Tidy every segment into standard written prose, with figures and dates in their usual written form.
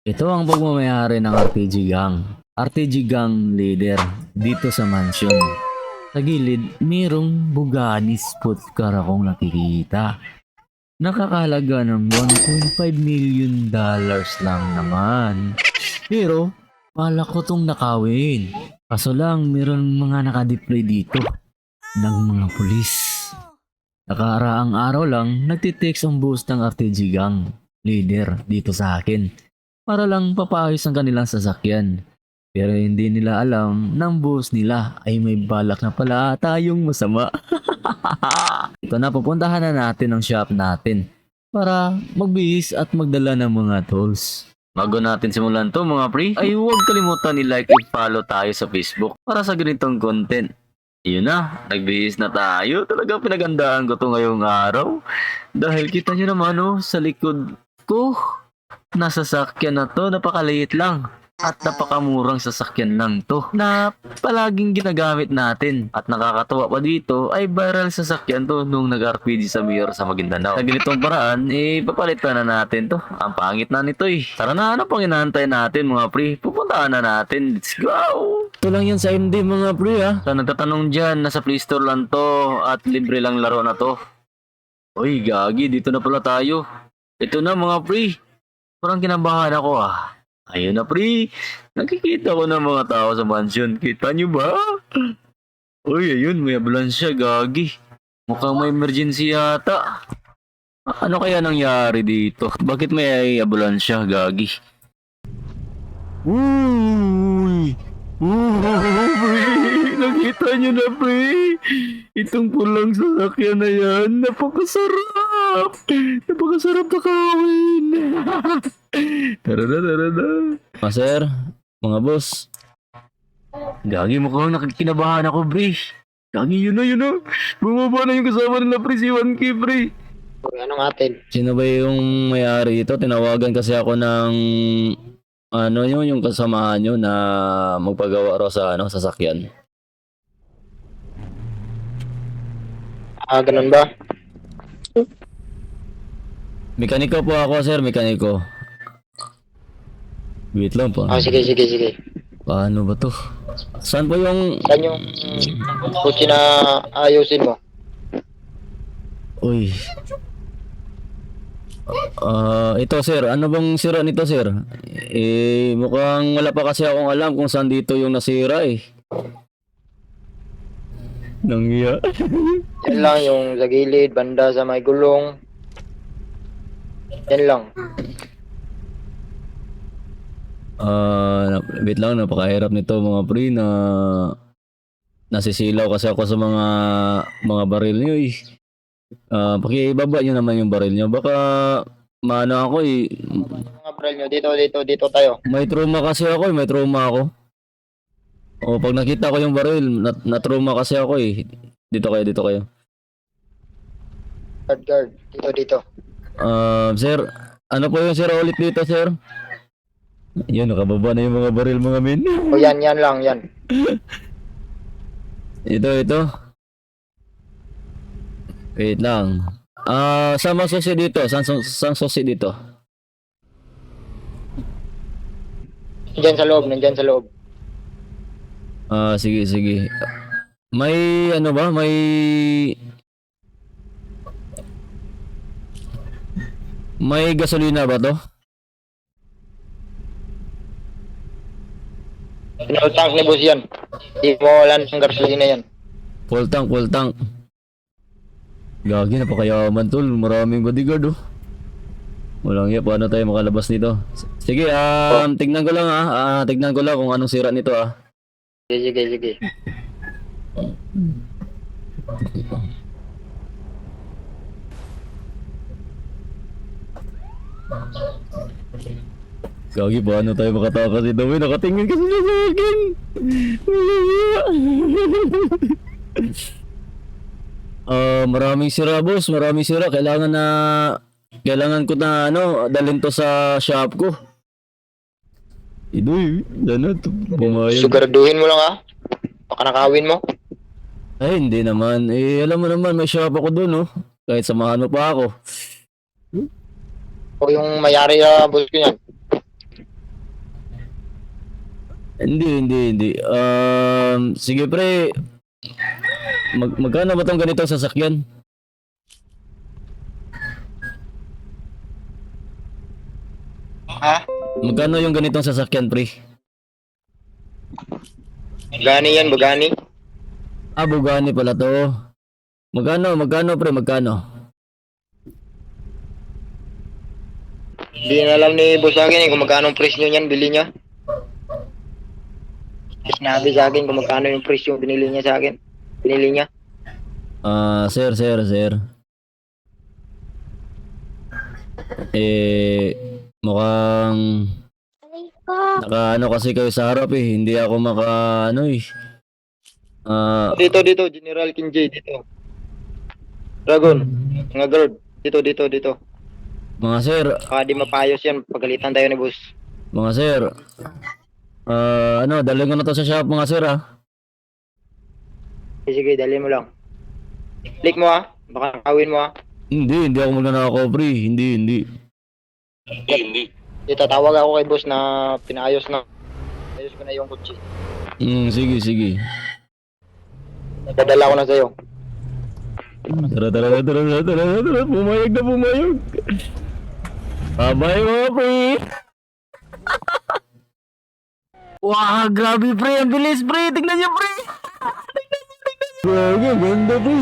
Ito ang pagmamayari ng RTG Gang. RTG Gang leader dito sa mansion. Sa gilid, mayroong Bugani spot car akong nakikita. Nakakalaga ng $1.5 million lang naman. Pero, pala ko tong nakawin. Kaso lang, meron mga nakadeploy dito ng mga pulis. Nakaraang araw lang, nagtitext ang boss ng RTG Gang leader dito sa akin para lang papaayos ang kanilang sasakyan. Pero hindi nila alam ng boss nila ay may balak na pala tayong masama. Ito na, pupuntahan na natin ang shop natin para magbihis at magdala ng mga tools. Bago natin simulan to mga pre, ay huwag kalimutan i-like at follow tayo sa Facebook para sa ganitong content. Yun na, nagbihis na tayo. Talagang pinagandaan ko to ngayong araw. Dahil kita nyo naman sa likod ko, nasa sasakyan na to, napakaliit lang. At napakamurang sasakyan lang to na palaging ginagamit natin. At nakakatuwa pa dito ay viral sasakyan to nung nag-RPG sa Mayor sa Maguindanao. Sa ganitong paraan, papalitan na natin to. Ang pangit na nito Tara na, ano pang inaantay natin mga pre? Pupuntahan na natin. Let's go! Ito lang yan sa MD mga pre Sa nagtatanong dyan, nasa Play Store lang to at libre lang laro na to. Uy, gagi, dito na pala tayo. Ito na mga pre. Parang kinabahan ako Ayun na pre, nakikita ko ng mga tao sa mansion. Kita nyo ba? Uy, ayun, may ambulansya, gagi. Mukhang may emergency yata. Ano kaya nangyari dito? Bakit may ambulansya, gagi? Uy! Pre! Nakita nyo na pre! Itong pulang sasakyan na yan, napakasarap! Napakasarap na kawin! Tara na. Sir, mga boss. Gagi, mukhang nakikinabahan ako, pre. Gagi, yun na. Bumaba na yung kasama nila, pre, si 1K, pre. Anong atin? Sino ba yung may-ari ito? Tinawagan kasi ako ng yung kasamahan nyo na magpagawa raw sa sasakyan. Ganun ba? Mekaniko po ako, sir, mekaniko. Wait lang pa. Sige. Paano ba to? Saan po yung... Saan yung kutsi na ayusin mo? Uy. Ito sir, ano bang sira nito sir? Mukhang wala pa kasi akong alam kung saan dito yung nasira Nangya. Yan lang yung sa gilid, banda sa may gulong. Yan lang. Wait lang, napakahirap nito mga pre na nasisilaw kasi ako sa mga baril niyo pakibaba nyo naman yung baril nyo. Baka maano ako Mga bral nyo, dito tayo. May trauma kasi ako may trauma ako. O pag nakita ko yung baril, na-trauma kasi ako Dito kayo. Guard. Dito. Sir, ano po yung sir ulit dito, sir? Yun, nakababa na yung mga baril mga min. O yan lang. Ito. Wait lang. Saan susi dito? Saan susi dito? Nandyan sa loob. Sige. May ano ba? May gasolina ba to? Full tank ni boss yan. Di mo wala ng gasolina yan. Full tank. Gagi, napakayaman tol. Maraming bodyguard Walang paano tayo makalabas nito? Sige, tignan ko lang tignan ko lang kung anong sira nito Sige. Gagi, paano tayo makatakas dito? May nakatingin kasi na sa akin. Maraming sira boss, kailangan ko na dalhin to sa shop ko. Idoy, bumayag. Sugarduhin mo lang Baka nakawin mo. Ay, hindi naman. Alam mo naman, may shop ako doon Kahit samahan mo pa ako. O yung mayari boss ko yan. Hindi. Sige pre, magkano ba tong ganito sasakyan? Ha? Magkano yung ganitong sasakyan pre? Gani yan, Bugani. Ah, Bugani pala to. Magkano pre, magkano? Hindi na alam ni boss sa akin kung magkano ang presyo niyan, bili niya. Sinabi sa akin kung magkano yung presyo binili niya sa akin. Binili niya. Sir. Mukhang ano kasi kayo sa harap eh. Hindi ako ano eh. Dito, General King J, dito. Dragon, mga guard. Dito. Mga sir, Di mapayos yan, pagalitan tayo ni boss. mga sir. Dalhin ko na to sa shop mga sir ah. Sige, dali mo lang. Click mo baka nakawin mo Hindi ako magnanakaw pre. Hindi. Itatawag ako kay boss na pinaayos na. Ayos ko na yung kutsi. Sige. Dadala ko na sa'yo. Tara. Pumayag. Bye mga pre. Wah, grabe pre. Ang bilis pre. Tignan niyo pre. Grabe, ganda pre.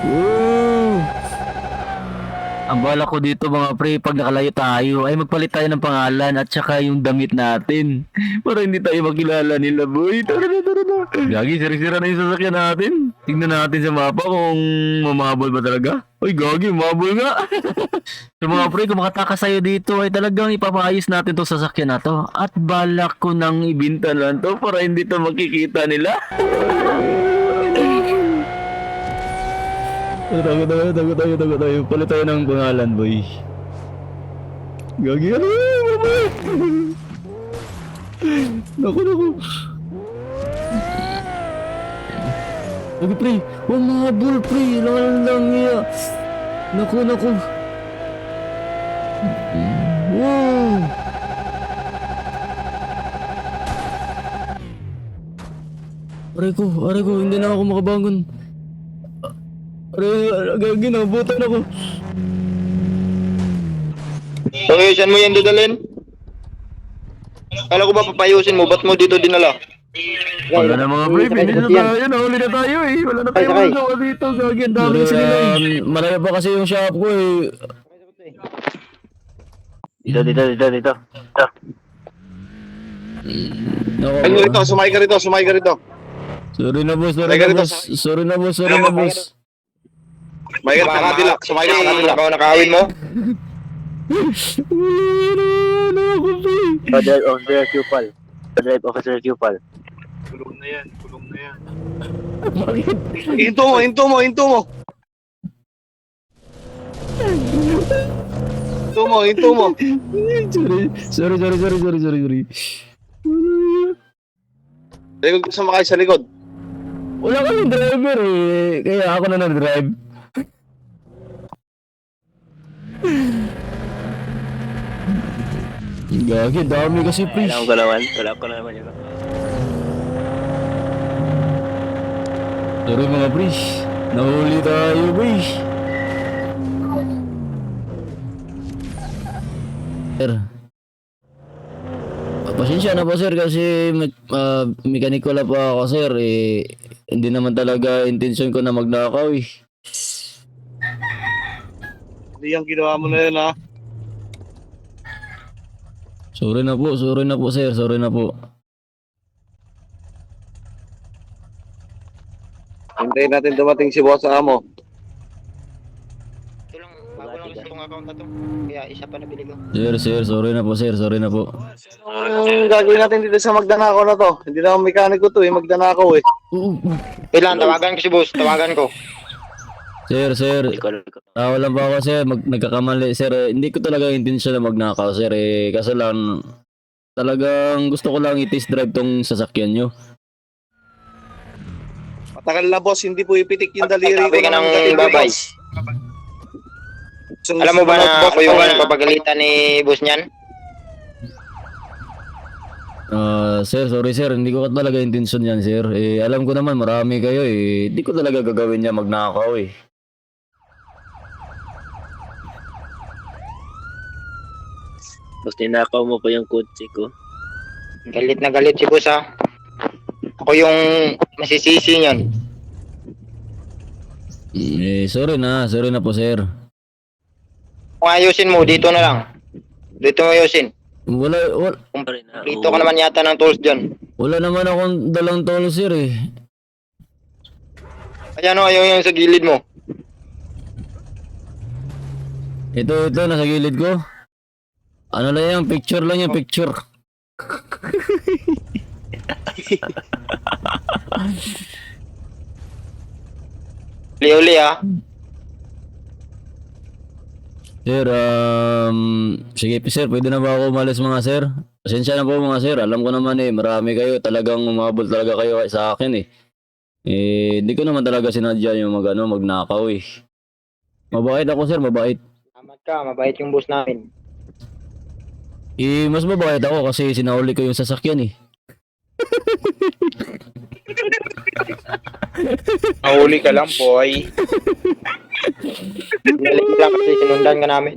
Wow. Ang bala ko dito mga pre, pag nakalayo tayo, ay magpalit tayo ng pangalan at saka yung damit natin. Para hindi tayo makilala nila, boy. Tara na. Gagi, sira-sira na yung sasakyan natin. Tingnan natin sa mapa kung mamabol ba talaga. Uy, gagi, mamabol nga. So mga pre, kung makatakas tayo dito, ay talagang ipapayos natin tong sasakyan na to. At balak ko nang ibinta lang to para hindi to makikita nila. Tago tayo. Palit tayo ng pangalan, boy. Gagi, ano? Naku. Gagi, pre. Huwag mahabol, pre. Lang niya. Naku. Wow. Aray ko, hindi na ako makabangon. Gagi, nabutan ako. Pangayusan mo yan, dadalhin. Kala ko ba papayusin mo? Ba't mo dito dinala? Wala na mga pre, finish na tayo. Nahuli na tayo eh. Wala na tayo magawa dito. Gagi, ang dami sila eh. Malayo pa kasi yung shop ko eh. Dito. Ano rito? Sumay ka rito. Sorry na boss. Sumay ka sa kabila. Baka nakawin mo? Wala ako pre. Drive officer Cupal. Kulong na yan. Bakit? Hinto mo. Sorry. Likod ko sumakay sa likod. Wala kaming driver eh. Kaya ako na nag-drive. Gagi, dami kasi pre. Wala ko naman yun. Sorry mga pre. Nahuli tayo pre. Sir. Pasensya na po sir kasi mekaniko lang po ako sir eh. Hindi naman talaga intention ko na magnakaw eh. Hindi yung ginawa mo na yun ha. Sorry na po sir, sorry na po. Hintayin natin dumating si boss amo. Ito lang, bago lang kasi itong account na to. Kaya isa pa nabili ko. Sir, sorry na po. Ang gagawin natin dito sa magdanakaw na to. Hindi na ako mekaniko to magdanakaw eh. Kailan, tawagan ko si boss, tawagan ko. Sir. Wala ba ako sir, nagkakamali sir. Hindi ko talaga intention na magnakaw sir eh. Kasi lang, talagang gusto ko lang i-test drive tong sasakyan nyo. Matagal na boss, hindi po ipitik yung daliri ko. Sabi ka ng babay. Alam mo ba na ako yung papagalitan ni boss niyan? Sir, sorry sir, hindi ko talaga intensyon yan sir. Eh, alam ko naman marami kayo eh. Hindi ko talaga gagawin niya magnakaw eh. Tapos ninakaw mo pa yung kotse ko. Galit na galit si boss ha. Ako yung masisisi niyan. Sorry na po sir. Kung ayusin mo, dito na lang. Dito mo ayusin. Wala Dito ka naman yata ng tools dyan. wala naman akong dalang tolo sir eh. Ayan o, ayaw yung sa gilid mo. Ito, nasa gilid ko. Ano lang yan, picture lang yan, picture. Uli-uli ha. Sir, sige sir, pwede na ba ako umalis mga sir? Pasensya na po mga sir, alam ko naman eh, marami kayo, talagang umabot talaga kayo sa akin eh. Hindi ko naman talaga sinadya yung magnakaw eh. Mabait ako sir, mabait. Salamat ka, mabait yung boss namin. Mas mabait ako kasi sinahuli ko yung sasakyan eh. Nahuli ka lang, boy. Galit lang kasi sinundan ka namin.